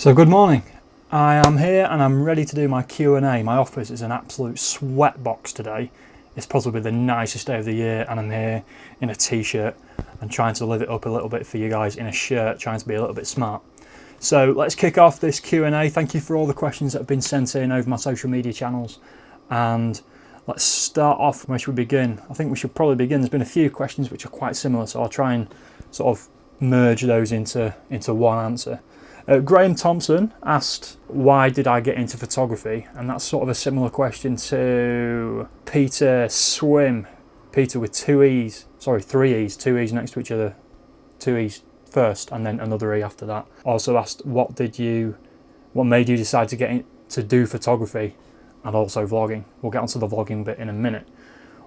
So good morning. I am here and I'm ready to do my Q&A. My office is an absolute sweat box today. It's possibly the nicest day of the year and I'm here in a t-shirt and trying to live it up a little bit for you guys in a shirt, trying to be a little bit smart. So let's kick off this Q&A. Thank you for all the questions that have been sent in over my social media channels. And let's start off. Where should we begin? I think we should probably begin. There's been a few questions which are quite similar, so I'll try and sort of merge those into one answer. Graham Thompson asked, why did I get into photography? And that's sort of a similar question to Peter Swim. Peter with three E's next to each other, two E's first and then another E after that. Also asked, what made you decide to get to do photography and also vlogging? We'll get onto the vlogging bit in a minute.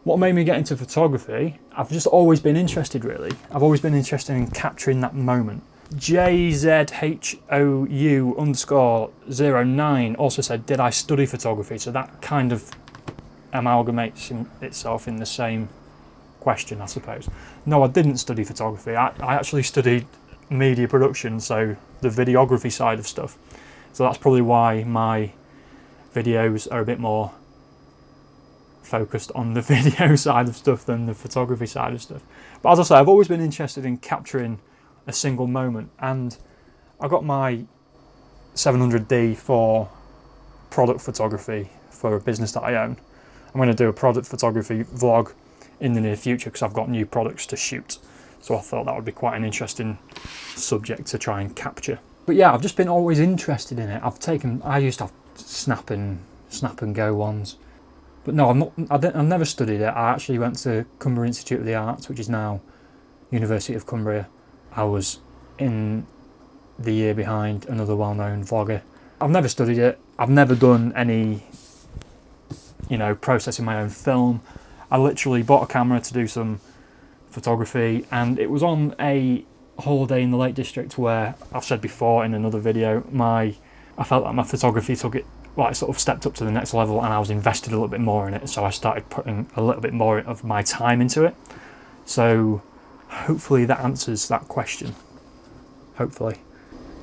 What made me get into photography? I've just always been interested, really. I've always been interested in capturing that moment. JZHOU_09 also said, did I study photography? So that kind of amalgamates itself in the same question, I suppose. No, I didn't study photography. I actually studied media production, so the videography side of stuff. So that's probably why my videos are a bit more focused on the video side of stuff than the photography side of stuff. But as I say, I've always been interested in capturing a single moment, and I got my 700D for product photography for a business that I own. I'm going to do a product photography vlog in the near future because I've got new products to shoot, so I thought that would be quite an interesting subject to try and capture. But yeah, I've just been always interested in it. I used to have snap and go ones, but no, I've never studied it. I actually went to Cumbria Institute of the Arts, which is now University of Cumbria. I was in the year behind another well-known vlogger. I've never studied it. I've never done any, processing my own film. I literally bought a camera to do some photography, and it was on a holiday in the Lake District where, I've said before in another video, I felt like my photography sort of stepped up to the next level, and I was invested a little bit more in it, so I started putting a little bit more of my time into it. So hopefully that answers that question. Hopefully.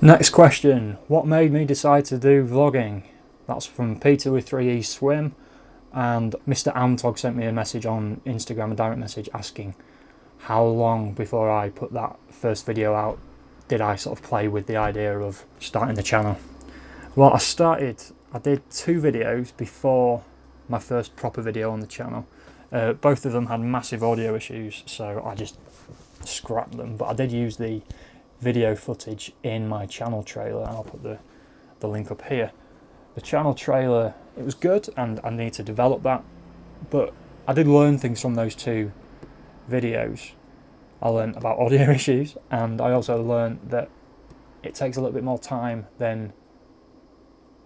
Next question. What made me decide to do vlogging? That's from Peter with 3E Swim. And Mr. Amtog sent me a message on Instagram, a direct message, asking how long before I put that first video out did I sort of play with the idea of starting the channel. Well, I did 2 videos before my first proper video on the channel. Both of them had massive audio issues, so I just scrapped them, but I did use the video footage in my channel trailer, and I'll put the link up here. The channel trailer, it was good, and I need to develop that, but I did learn things from those 2 videos. I learned about audio issues, and I also learned that it takes a little bit more time than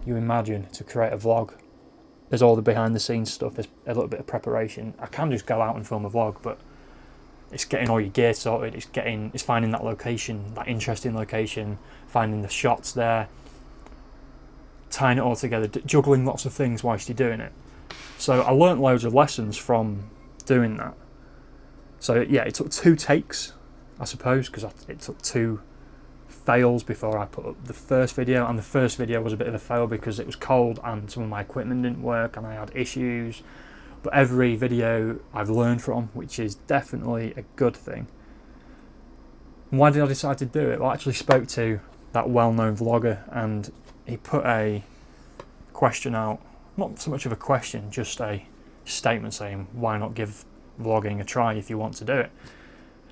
you imagine to create a vlog. There's all the behind the scenes stuff, there's a little bit of preparation. I can just go out and film a vlog, but it's getting all your gear sorted, it's finding that location, that interesting location, finding the shots there, tying it all together, juggling lots of things whilst you're doing it. So I learnt loads of lessons from doing that. So yeah, it took 2 takes, I suppose, because it took 2 fails before I put up the first video, and the first video was a bit of a fail because it was cold and some of my equipment didn't work and I had issues. But every video I've learned from, which is definitely a good thing. And why did I decide to do it? Well, I actually spoke to that well-known vlogger, and he put a question out, not so much of a question, just a statement saying, why not give vlogging a try if you want to do it?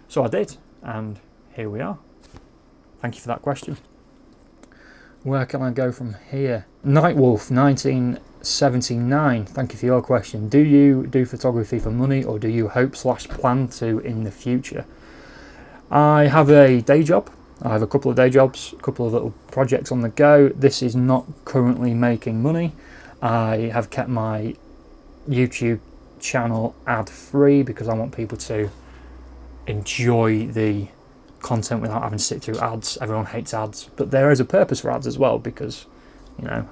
So I did, and here we are. Thank you for that question. Where can I go from here? Nightwolf 1979, thank you for your question. Do you do photography for money, or do you hope/plan to in the future? I have a day job. I have a couple of day jobs, a couple of little projects on the go. This is not currently making money. I have kept my YouTube channel ad-free because I want people to enjoy the content without having to sit through ads. Everyone hates ads, but there is a purpose for ads as well, because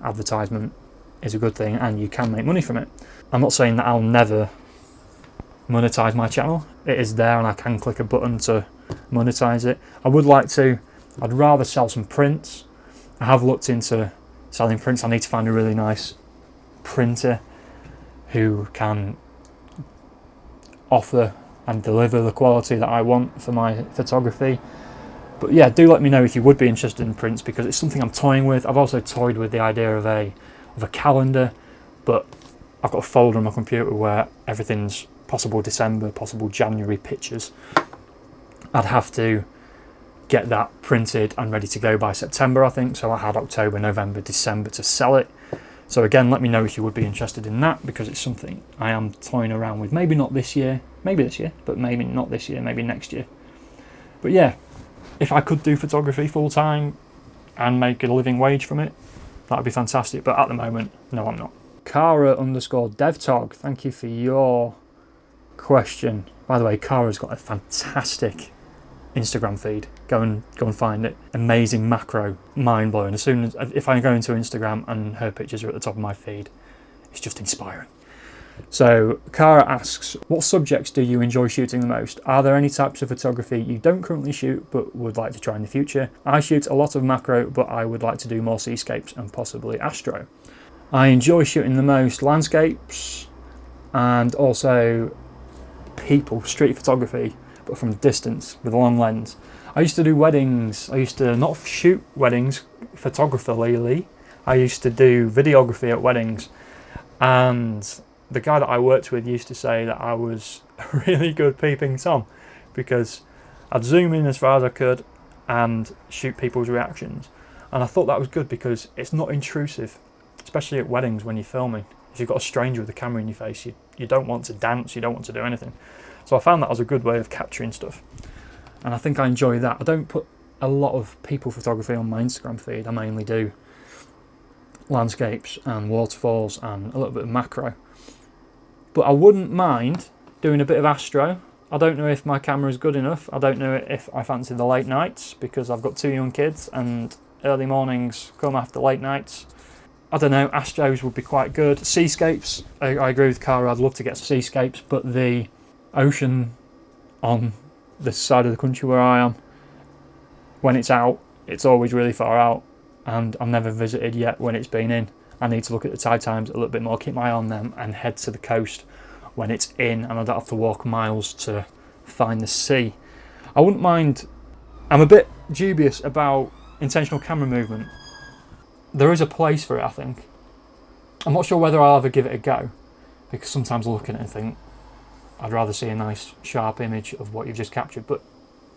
advertisement is a good thing and you can make money from it. I'm not saying that I'll never monetize my channel. It is there and I can click a button to monetize it. I'd rather sell some prints I have looked into selling prints. I need to find a really nice printer who can offer and deliver the quality that I want for my photography. But yeah, do let me know if you would be interested in prints, because it's something I'm toying with. I've also toyed with the idea of a calendar, but I've got a folder on my computer where everything's possible December, possible January pictures. I'd have to get that printed and ready to go by September, I think. So I had October, November, December to sell it. So again, let me know if you would be interested in that, because it's something I am toying around with. Maybe not this year, maybe this year, but maybe not this year, maybe next year. But yeah, if I could do photography full time and make a living wage from it, that would be fantastic. But at the moment, no, I'm not. Kara_DevTog, thank you for your question. By the way, Kara's got a fantastic Instagram feed. Go and find it. Amazing macro, mind blowing. As soon as if I go into Instagram and her pictures are at the top of my feed, it's just inspiring. So Kara asks, what subjects do you enjoy shooting the most? Are there any types of photography you don't currently shoot but would like to try in the future? I shoot a lot of macro, but I would like to do more seascapes and possibly astro. I enjoy shooting the most landscapes and also people, street photography, but from a distance with a long lens. I used to do weddings. I used to not shoot weddings photographically. I used to do videography at weddings, and the guy that I worked with used to say that I was a really good peeping Tom, because I'd zoom in as far as I could and shoot people's reactions. And I thought that was good because it's not intrusive, especially at weddings when you're filming. If you've got a stranger with a camera in your face, you don't want to dance, you don't want to do anything. So I found that was a good way of capturing stuff. And I think I enjoy that. I don't put a lot of people photography on my Instagram feed. I mainly do landscapes and waterfalls and a little bit of macro. But I wouldn't mind doing a bit of astro. I don't know if my camera is good enough. I don't know if I fancy the late nights, because I've got 2 young kids and early mornings come after late nights. I don't know, astros would be quite good. Seascapes, I agree with Cara, I'd love to get seascapes, but the ocean on this side of the country where I am, when it's out, it's always really far out, and I've never visited yet when it's been in. I need to look at the tide times a little bit more, keep my eye on them, and head to the coast when it's in, and I don't have to walk miles to find the sea. I wouldn't mind. I'm a bit dubious about intentional camera movement. There is a place for it, I think. I'm not sure whether I'll ever give it a go, because sometimes I look at it and think I'd rather see a nice sharp image of what you've just captured, but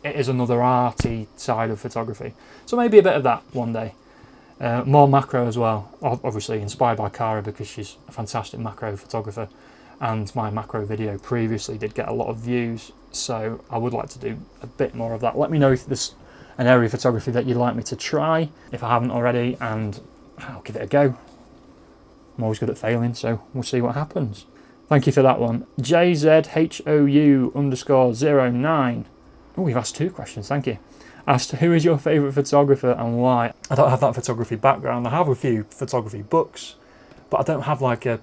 it is another arty side of photography. So maybe a bit of that one day. More macro as well, obviously inspired by Cara because she's a fantastic macro photographer, and my macro video previously did get a lot of views, so I would like to do a bit more of that. Let me know if there's an area of photography that you'd like me to try, if I haven't already, and I'll give it a go. I'm always good at failing, so we'll see what happens. Thank you for that one. JZHOU_09. Oh, we've asked 2 questions, thank you. Asked, who is your favourite photographer and why? I don't have that photography background. I have a few photography books, but I don't have like a,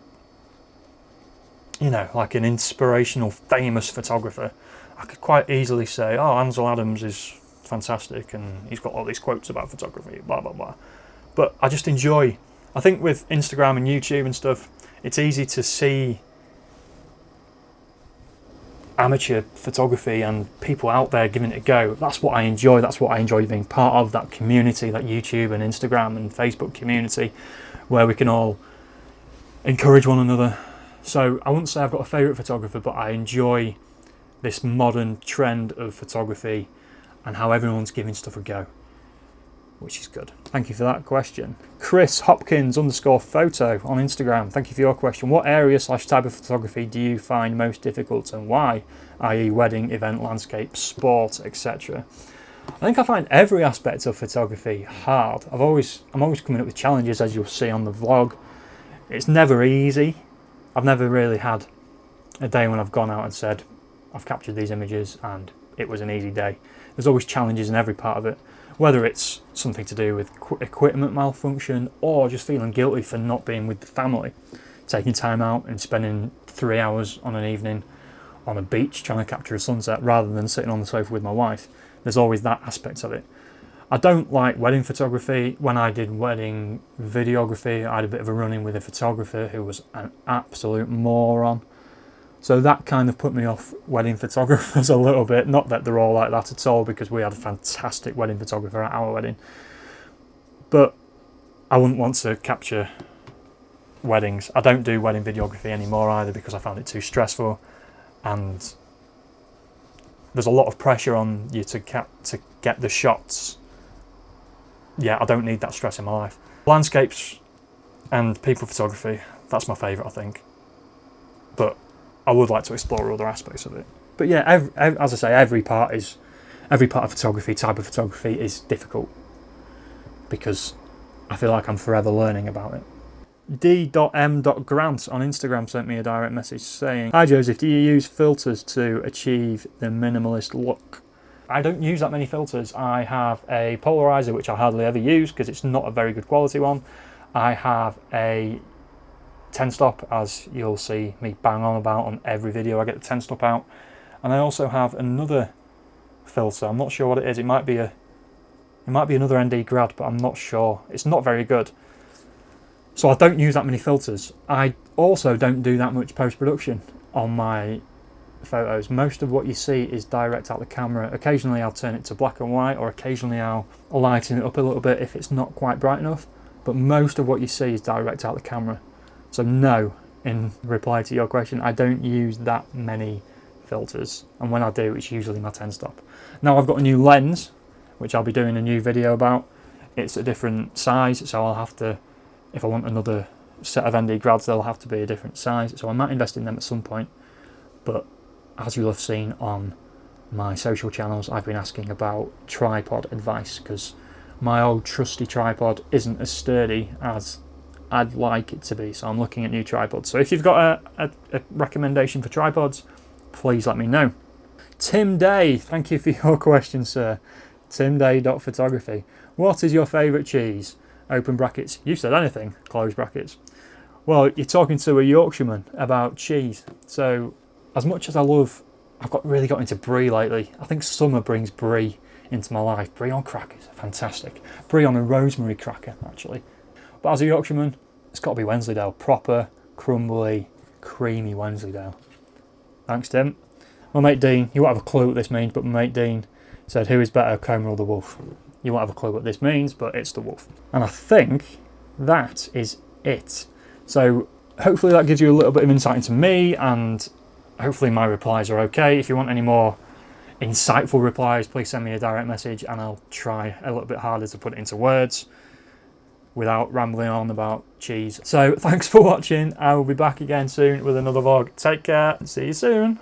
like an inspirational, famous photographer. I could quite easily say, oh, Ansel Adams is fantastic and he's got all these quotes about photography, blah, blah, blah. But I just enjoy, I think with Instagram and YouTube and stuff, it's easy to see amateur photography and people out there giving it a go. That's what I enjoy. That's what I enjoy being part of, that community, that YouTube and Instagram and Facebook community where we can all encourage one another. So I wouldn't say I've got a favourite photographer, but I enjoy this modern trend of photography and how everyone's giving stuff a go, which is good. Thank you for that question. Chris Hopkins_photo on Instagram. Thank you for your question. What area/type of photography do you find most difficult and why? I.e. wedding, event, landscape, sport, etc. I think I find every aspect of photography hard. I'm always coming up with challenges, as you'll see on the vlog. It's never easy. I've never really had a day when I've gone out and said, I've captured these images and it was an easy day. There's always challenges in every part of it. Whether it's something to do with equipment malfunction or just feeling guilty for not being with the family, taking time out and spending 3 hours on an evening on a beach trying to capture a sunset rather than sitting on the sofa with my wife. There's always that aspect of it. I don't like wedding photography. When I did wedding videography, I had a bit of a run-in with a photographer who was an absolute moron. So that kind of put me off wedding photographers a little bit. Not that they're all like that at all, because we had a fantastic wedding photographer at our wedding. But I wouldn't want to capture weddings. I don't do wedding videography anymore either, because I found it too stressful, and there's a lot of pressure on you to get the shots. Yeah, I don't need that stress in my life. Landscapes and people photography, that's my favourite, I think. But I would like to explore other aspects of it. But yeah, as I say, every part of photography, type of photography, is difficult, because I feel like I'm forever learning about it. D.M.Grant on Instagram sent me a direct message saying, "Hi Joseph, do you use filters to achieve the minimalist look?" I don't use that many filters. I have a polarizer, which I hardly ever use because it's not a very good quality one. I have a 10-stop, as you'll see me bang on about on every video I get the 10-stop out. And I also have another filter. I'm not sure what it is. It might be another ND Grad, but I'm not sure. It's not very good. So I don't use that many filters. I also don't do that much post-production on my photos. Most of what you see is direct out the camera. Occasionally I'll turn it to black and white, or occasionally I'll lighten it up a little bit if it's not quite bright enough. But most of what you see is direct out the camera. So no, in reply to your question, I don't use that many filters. And when I do, it's usually my 10-stop. Now I've got a new lens, which I'll be doing a new video about. It's a different size, so I'll have to, if I want another set of ND Grads, they'll have to be a different size. So I might invest in them at some point. But as you'll have seen on my social channels, I've been asking about tripod advice, because my old trusty tripod isn't as sturdy as I'd like it to be. So I'm looking at new tripods. So if you've got a recommendation for tripods, please let me know. Tim Day, thank you for your question, sir. timday.photography. What is your favourite cheese? Open brackets. You said anything. Close brackets. Well, you're talking to a Yorkshireman about cheese. So as much as I've really got into brie lately. I think summer brings brie into my life. Brie on crackers, fantastic. Brie on a rosemary cracker, actually. But as a Yorkshireman, it's got to be Wensleydale. Proper, crumbly, creamy Wensleydale. Thanks, Tim. My mate Dean, you won't have a clue what this means, but my mate Dean said, "Who is better, Coma or the Wolf?" You won't have a clue what this means, but it's the Wolf. And I think that is it. So hopefully that gives you a little bit of insight into me, and hopefully my replies are okay. If you want any more insightful replies, please send me a direct message and I'll try a little bit harder to put it into words without rambling on about cheese. So thanks for watching. I will be back again soon with another vlog. Take care and see you soon.